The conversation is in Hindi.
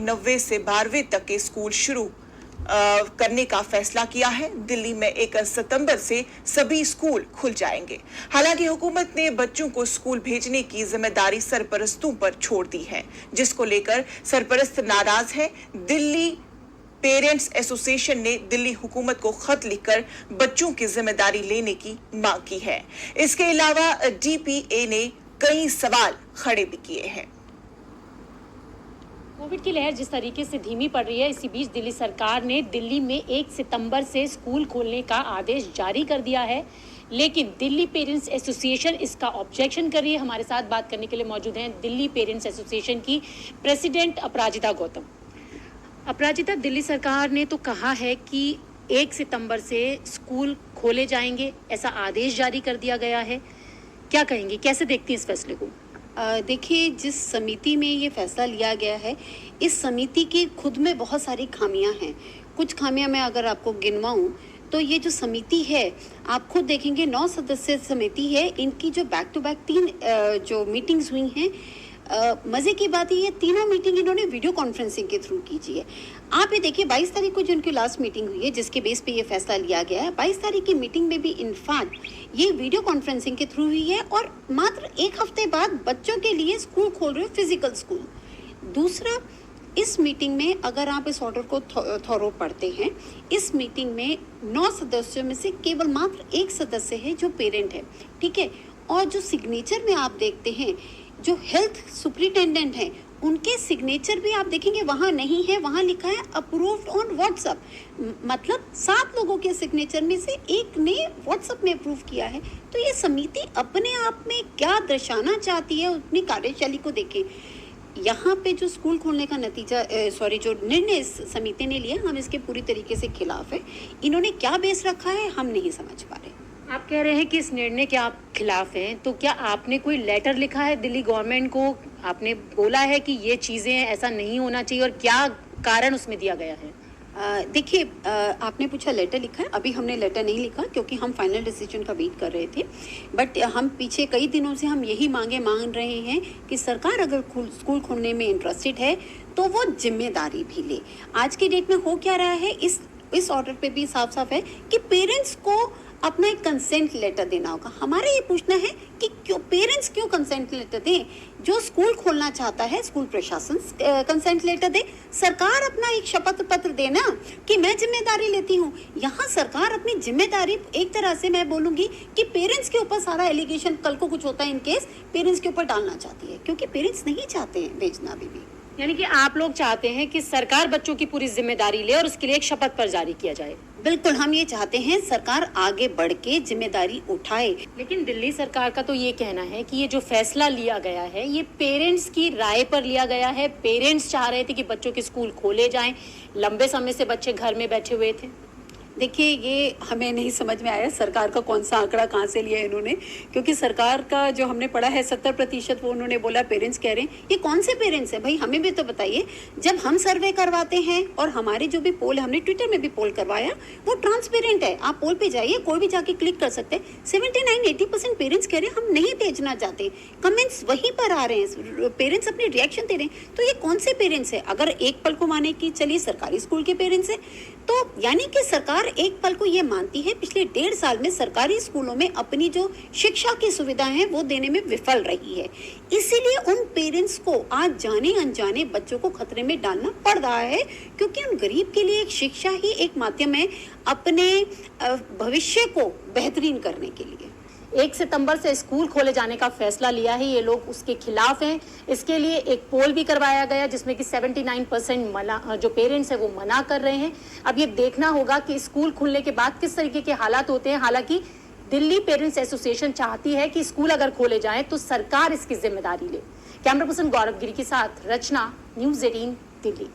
नौवीं से 12वीं तक के स्कूल शुरू करने का फैसला किया है। दिल्ली में 1 सितंबर से सभी स्कूल खुल जाएंगे। हालांकि हुकूमत ने बच्चों को स्कूल भेजने की जिम्मेदारी सरपरस्तों पर छोड़ दी है, जिसको लेकर सरपरस्त नाराज है। दिल्ली पेरेंट्स एसोसिएशन ने दिल्ली हुकूमत को खत लिखकर बच्चों की जिम्मेदारी लेने की मांग की है। इसके अलावा डीपीए ने कई सवाल खड़े भी किए हैं। कोविड की लहर जिस तरीके से धीमी पड़ रही है, इसी बीच दिल्ली सरकार ने दिल्ली में 1 सितंबर से स्कूल खोलने का आदेश जारी कर दिया है, लेकिन दिल्ली पेरेंट्स एसोसिएशन इसका ऑब्जेक्शन कर रही है। हमारे साथ बात करने के लिए मौजूद हैं दिल्ली पेरेंट्स एसोसिएशन की प्रेसिडेंट अपराजिता गौतम। अपराजिता, दिल्ली सरकार ने तो कहा है कि 1 सितंबर से स्कूल खोले जाएंगे, ऐसा आदेश जारी कर दिया गया है। क्या कहेंगे, कैसे देखती हैं इस फैसले को? देखिए, जिस समिति में ये फैसला लिया गया है, इस समिति की खुद में बहुत सारी खामियां हैं। कुछ खामियां मैं अगर आपको गिनवाऊं तो ये जो समिति है, आप खुद देखेंगे 9 सदस्य समिति है। इनकी जो बैक टू बैक 3 जो मीटिंग्स हुई हैं, मज़े की बात ये तीनों मीटिंग इन्होंने वीडियो कॉन्फ्रेंसिंग के थ्रू कीजिए है। आप ये देखिए, 22 तारीख को जो इनकी लास्ट मीटिंग हुई है, जिसके बेस पे ये फैसला लिया गया है, 22 तारीख की मीटिंग में भी इनफैक्ट ये वीडियो कॉन्फ्रेंसिंग के थ्रू हुई है और मात्र 1 हफ्ते बाद बच्चों के लिए स्कूल खोल रहे हो, फिजिकल स्कूल। दूसरा, इस मीटिंग में अगर आप इस ऑर्डर को थॉरो पढ़ते हैं, इस मीटिंग में 9 सदस्यों में से केवल मात्र 1 सदस्य है जो पेरेंट है, ठीक है। और जो सिग्नेचर में आप देखते हैं, जो हेल्थ सुपरिटेंडेंट हैं, उनके सिग्नेचर भी आप देखेंगे वहाँ नहीं है, वहाँ लिखा है अप्रूव्ड ऑन व्हाट्सएप। मतलब 7 लोगों के सिग्नेचर में से 1 ने व्हाट्सएप में अप्रूव किया है। तो ये समिति अपने आप में क्या दर्शाना चाहती है, अपनी कार्यशैली को देखें। यहाँ पे जो स्कूल खोलने का नतीजा जो निर्णय इस समिति ने लिया, हम इसके पूरी तरीके से खिलाफ है। इन्होंने क्या बेस रखा है, हम नहीं समझ पा रहे। आप कह रहे हैं कि इस निर्णय के आप खिलाफ हैं, तो क्या आपने कोई लेटर लिखा है दिल्ली गवर्नमेंट को? आपने बोला है कि ये चीज़ें ऐसा नहीं होना चाहिए, और क्या कारण उसमें दिया गया है? देखिए, आपने पूछा लेटर लिखा है, अभी हमने लेटर नहीं लिखा क्योंकि हम फाइनल डिसीजन का वेट कर रहे थे। बट हम पीछे कई दिनों से हम यही मांग रहे हैं कि सरकार अगर स्कूल खोलने में इंटरेस्टेड है तो वो जिम्मेदारी भी ले। आज के डेट में हो क्या रहा है, इस ऑर्डर पे भी साफ साफ है कि पेरेंट्स को अपना एक कंसेंट लेटर देना होगा। हमारा ये पूछना है कि पेरेंट्स क्यों कंसेंट लेटर दें? जो स्कूल खोलना चाहता है, स्कूल प्रशासन कंसेंट लेटर दे, सरकार अपना एक शपथ पत्र देना कि मैं जिम्मेदारी लेती हूँ। यहाँ सरकार अपनी जिम्मेदारी एक तरह से मैं बोलूँगी कि पेरेंट्स के ऊपर सारा एलिगेशन, कल को कुछ होता है इन केस, पेरेंट्स के ऊपर डालना चाहती है, क्योंकि पेरेंट्स नहीं चाहते हैं भेजना अभी भी। यानी कि आप लोग चाहते हैं कि सरकार बच्चों की पूरी जिम्मेदारी ले और उसके लिए एक शपथ पत्र जारी किया जाए? बिल्कुल, हम ये चाहते हैं सरकार आगे बढ़ के जिम्मेदारी उठाए। लेकिन दिल्ली सरकार का तो ये कहना है कि ये जो फैसला लिया गया है, ये पेरेंट्स की राय पर लिया गया है। पेरेंट्स चाह रहे थे कि बच्चों के स्कूल खोले जाएं, लंबे समय से बच्चे घर में बैठे हुए थे। देखिए, ये हमें नहीं समझ में आया सरकार का कौन सा आंकड़ा कहाँ से लिया है इन्होंने, क्योंकि सरकार का जो हमने पढ़ा है 70% वो उन्होंने बोला पेरेंट्स कह रहे हैं। ये कौन से पेरेंट्स हैं भाई, हमें भी तो बताइए। जब हम सर्वे करवाते हैं और हमारे जो भी पोल, हमने ट्विटर में भी पोल करवाया, वो ट्रांसपेरेंट है। आप पोल पे जाइए, कोई भी जाके क्लिक कर सकते हैं। 79-80% पेरेंट्स कह रहे हैं हम नहीं भेजना चाहते। कमेंट्स वहीं पर आ रहे हैं, पेरेंट्स अपने रिएक्शन दे रहे हैं। तो ये कौन से पेरेंट्स है? अगर एक पल को माने कि चलिए सरकारी स्कूल के पेरेंट्स है, तो यानी कि सरकार एक पल को ये मानती है पिछले 1.5 साल में सरकारी स्कूलों में अपनी जो शिक्षा की सुविधा है वो देने में विफल रही है। इसीलिए उन पेरेंट्स को आज जाने अनजाने बच्चों को खतरे में डालना पड़ रहा है, क्योंकि उन गरीब के लिए एक शिक्षा ही एक माध्यम है अपने भविष्य को बेहतरीन करने के लिए। 1 सितंबर से स्कूल खोले जाने का फैसला लिया है, ये लोग उसके खिलाफ हैं। इसके लिए एक पोल भी करवाया गया जिसमें कि 79% जो पेरेंट्स हैं वो मना कर रहे हैं। अब ये देखना होगा कि स्कूल खुलने के बाद किस तरीके के हालात होते हैं। हालांकि दिल्ली पेरेंट्स एसोसिएशन चाहती है कि स्कूल अगर खोले जाएं तो सरकार इसकी जिम्मेदारी ले। कैमरा पर्सन गौरव गिरी के साथ रचना, न्यूज़ 18 दिल्ली।